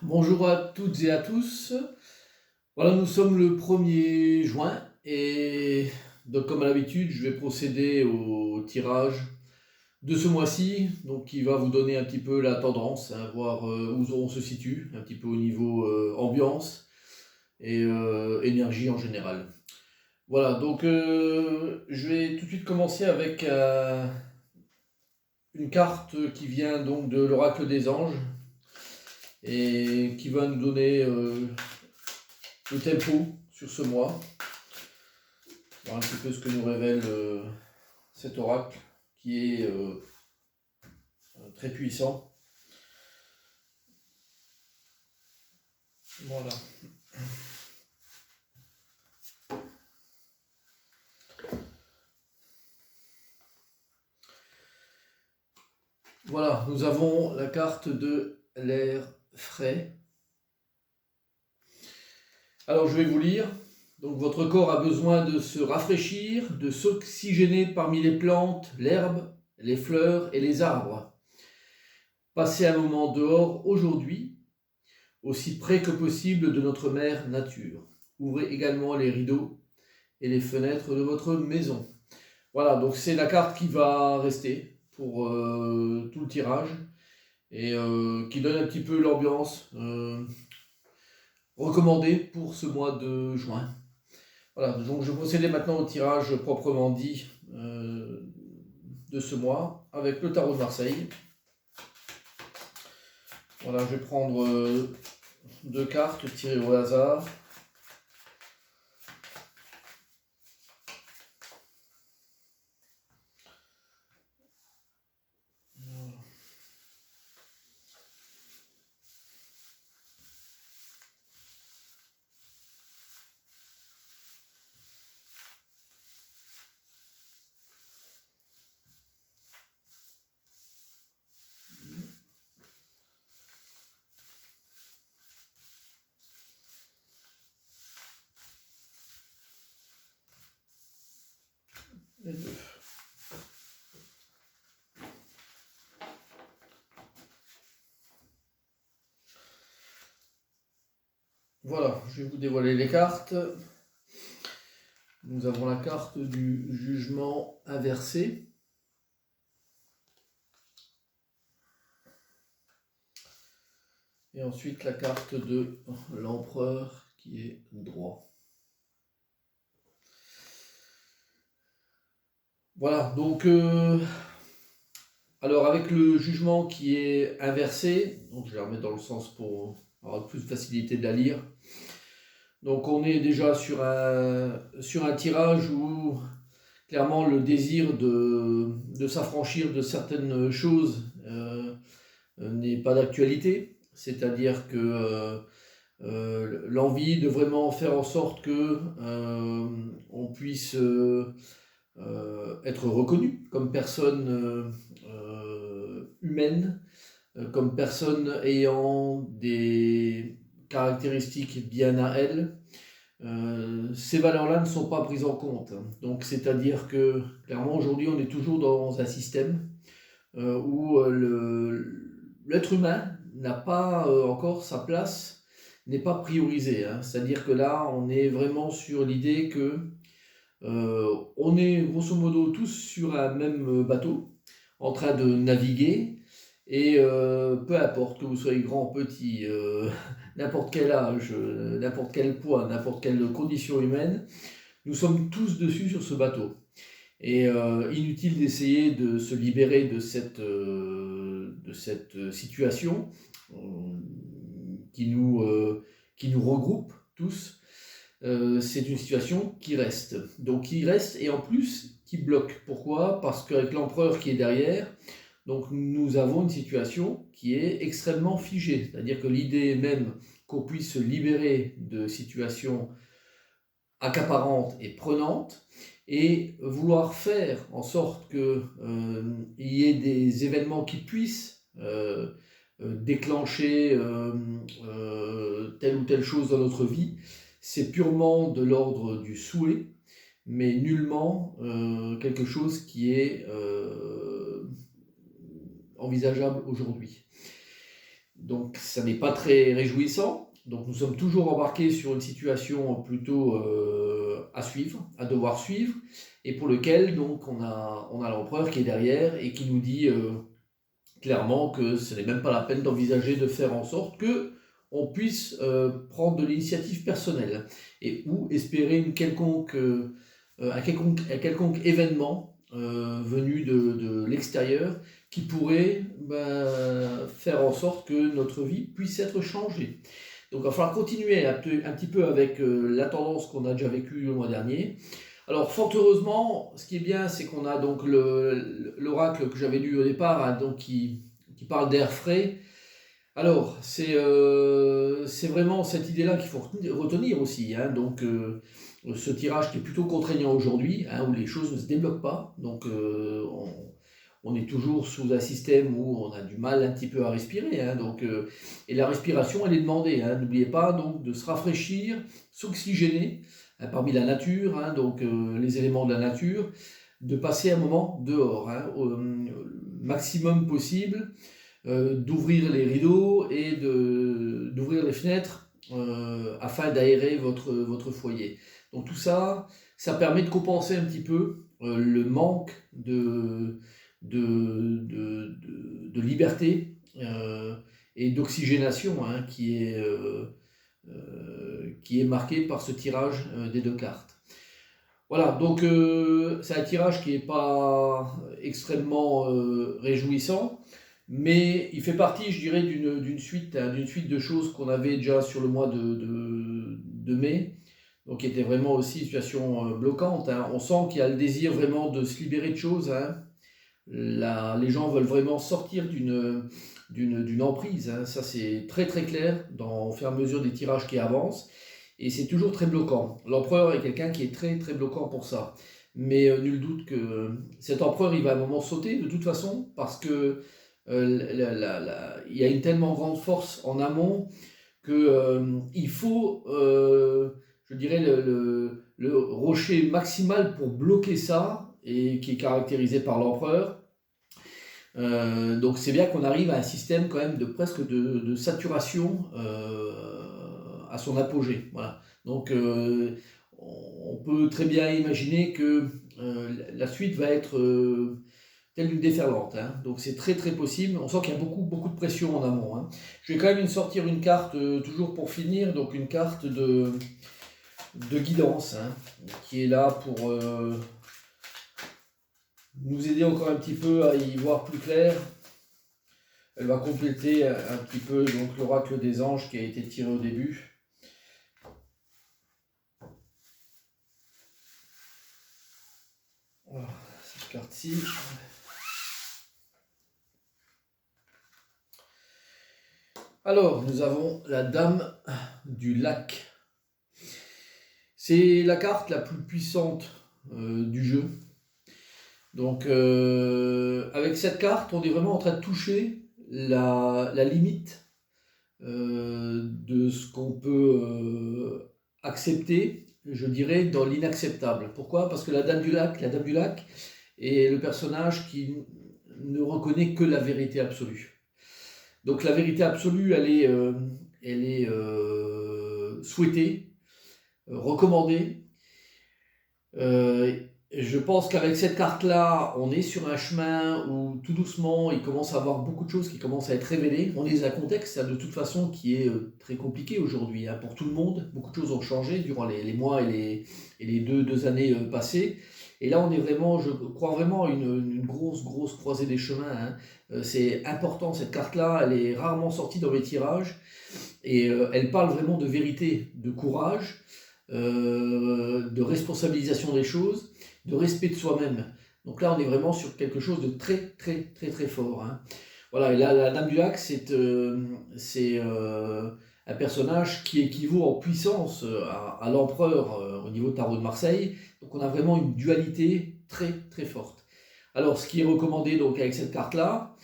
Bonjour à toutes et à tous. Voilà, nous sommes le 1er juin et donc comme à l'habitude, je vais procéder au tirage de ce mois-ci, donc qui va vous donner un petit peu la tendance, hein, voir où on se situe, un petit peu au niveau ambiance et énergie en général. Voilà, donc je vais tout de suite commencer avec une carte qui vient donc de l'oracle des anges et qui va nous donner le tempo sur ce mois, voir un petit peu ce que nous révèle cet oracle qui est très puissant. Voilà. Voilà, nous avons la carte de l'air frais. Alors je vais vous lire. Donc votre corps a besoin de se rafraîchir, de s'oxygéner parmi les plantes, l'herbe, les fleurs et les arbres. Passez un moment dehors aujourd'hui, aussi près que possible de notre mère nature. Ouvrez également les rideaux et les fenêtres de votre maison. Voilà, donc c'est la carte qui va rester pour tout le tirage et qui donne un petit peu l'ambiance recommandée pour ce mois de juin. Voilà, donc je procédais maintenant au tirage proprement dit de ce mois avec le tarot de Marseille. Voilà, je vais prendre deux cartes tirées au hasard. Les deux. Voilà, je vais vous dévoiler les cartes. Nous avons la carte du jugement inversé. Et ensuite la carte de l'empereur qui est droit. Voilà, donc alors avec le jugement qui est inversé, donc je vais la remettre dans le sens pour avoir plus de facilité de la lire. Donc on est déjà sur un tirage où clairement le désir de s'affranchir de certaines choses n'est pas d'actualité. C'est-à-dire que l'envie de vraiment faire en sorte que on puisse être reconnu comme personne humaine, comme personne ayant des caractéristiques bien à elle. Ces valeurs-là ne sont pas prises en compte. Donc, c'est-à-dire que clairement aujourd'hui on est toujours dans un système où l'être humain n'a pas encore sa place, n'est pas priorisé, hein. C'est-à-dire que là, on est vraiment sur l'idée que on est grosso modo tous sur un même bateau, en train de naviguer, et peu importe que vous soyez grand, petit, n'importe quel âge, n'importe quel poids, n'importe quelle condition humaine, nous sommes tous dessus sur ce bateau. Et inutile d'essayer de se libérer de cette situation qui nous regroupe tous. C'est une situation qui reste. Donc qui reste et en plus qui bloque. Pourquoi? Parce qu'avec l'empereur qui est derrière, donc nous avons une situation qui est extrêmement figée. C'est-à-dire que l'idée même qu'on puisse se libérer de situations accaparantes et prenantes et vouloir faire en sorte qu'il y ait des événements qui puissent déclencher telle ou telle chose dans notre vie, c'est purement de l'ordre du souhait, mais nullement quelque chose qui est envisageable aujourd'hui. donc ça n'est pas très réjouissant. Donc nous sommes toujours embarqués sur une situation plutôt à suivre, à devoir suivre, et pour lequel donc on a l'empereur qui est derrière et qui nous dit clairement que ce n'est même pas la peine d'envisager de faire en sorte que on puisse prendre de l'initiative personnelle et ou espérer un quelconque événement venu de l'extérieur qui pourrait faire en sorte que notre vie puisse être changée. Donc il va falloir continuer un petit peu avec la tendance qu'on a déjà vécue le mois dernier. Alors fort heureusement, ce qui est bien, c'est qu'on a donc l'oracle que j'avais lu au départ, hein, donc qui parle d'air frais. Alors c'est vraiment cette idée-là qu'il faut retenir aussi, hein. Donc ce tirage qui est plutôt contraignant aujourd'hui, hein, où les choses ne se débloquent pas. Donc on est toujours sous un système où on a du mal un petit peu à respirer, hein, donc, et la respiration, elle est demandée, hein. N'oubliez pas donc de se rafraîchir, s'oxygéner parmi la nature, hein, donc les éléments de la nature, de passer un moment dehors, hein, au maximum possible, d'ouvrir les rideaux et d'ouvrir les fenêtres afin d'aérer votre foyer. Donc tout ça, ça permet de compenser un petit peu le manque de liberté et d'oxygénation, hein, qui est marqué par ce tirage des deux cartes. Voilà, donc c'est un tirage qui n'est pas extrêmement réjouissant, mais il fait partie, je dirais, d'une suite de choses qu'on avait déjà sur le mois de mai, donc qui était vraiment aussi une situation bloquante, hein. On sent qu'il y a le désir vraiment de se libérer de choses, hein. Les gens veulent vraiment sortir d'une emprise, hein. Ça c'est très très clair au fur et à mesure des tirages qui avancent, et c'est toujours très bloquant. L'empereur est quelqu'un qui est très très bloquant pour ça, mais nul doute que cet empereur il va à un moment sauter de toute façon, parce que il y a une tellement grande force en amont que il faut, je dirais, le rocher maximal pour bloquer ça, et qui est caractérisé par l'empereur. Donc c'est bien qu'on arrive à un système quand même presque de saturation à son apogée. Voilà. Donc on peut très bien imaginer que la suite va être telle une déferlante, hein. Donc c'est très très possible. On sent qu'il y a beaucoup de pression en amont, hein. Je vais quand même sortir une carte toujours pour finir, donc une carte de guidance, hein, qui est là pour nous aider encore un petit peu à y voir plus clair. Elle va compléter un petit peu donc l'oracle des anges qui a été tiré au début. Voilà, cette carte-ci. Alors, nous avons la Dame du Lac. C'est la carte la plus puissante du jeu. Donc, avec cette carte, on est vraiment en train de toucher la limite de ce qu'on peut accepter, je dirais, dans l'inacceptable. Pourquoi? Parce que la Dame du Lac est le personnage qui ne reconnaît que la vérité absolue. Donc la vérité absolue, elle est souhaitée, recommandée. Je pense qu'avec cette carte-là, on est sur un chemin où tout doucement, il commence à avoir beaucoup de choses qui commencent à être révélées. On est dans un contexte de toute façon qui est très compliqué aujourd'hui, hein, pour tout le monde. Beaucoup de choses ont changé durant les mois et les deux années passées. Et là, on est vraiment, je crois vraiment, une grosse croisée des chemins, hein. C'est important, cette carte-là, elle est rarement sortie dans mes tirages. Et elle parle vraiment de vérité, de courage, de responsabilisation des choses, de respect de soi-même. Donc là, on est vraiment sur quelque chose de très fort, hein. Voilà, et là, la Dame du Lac, c'est un personnage qui équivaut en puissance à l'empereur au niveau de Tarot de Marseille. Donc on a vraiment une dualité très forte. Alors, ce qui est recommandé donc avec cette carte-là,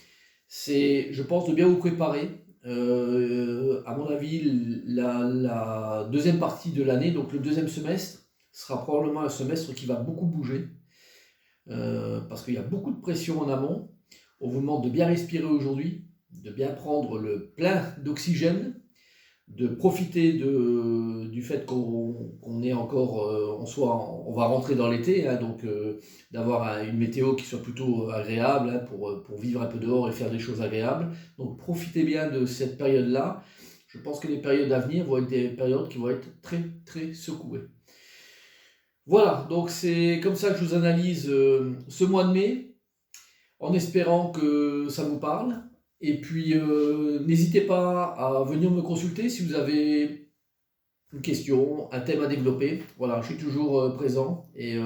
c'est, je pense, de bien vous préparer. À mon avis, la deuxième partie de l'année, donc le deuxième semestre, sera probablement un semestre qui va beaucoup bouger, parce qu'il y a beaucoup de pression en amont. On vous demande de bien respirer aujourd'hui, de bien prendre le plein d'oxygène, de profiter du fait qu'on est encore, on va rentrer dans l'été, hein, donc d'avoir une météo qui soit plutôt agréable, hein, pour vivre un peu dehors et faire des choses agréables. Donc profitez bien de cette période-là. Je pense que les périodes à venir vont être des périodes qui vont être très très secouées. Voilà, donc c'est comme ça que je vous analyse ce mois de mai, en espérant que ça vous parle. Et puis, n'hésitez pas à venir me consulter si vous avez une question, un thème à développer. Voilà, je suis toujours présent. Et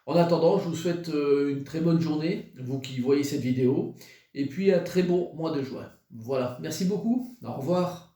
en attendant, je vous souhaite une très bonne journée, vous qui voyez cette vidéo, et puis un très bon mois de juin. Voilà, merci beaucoup, au revoir.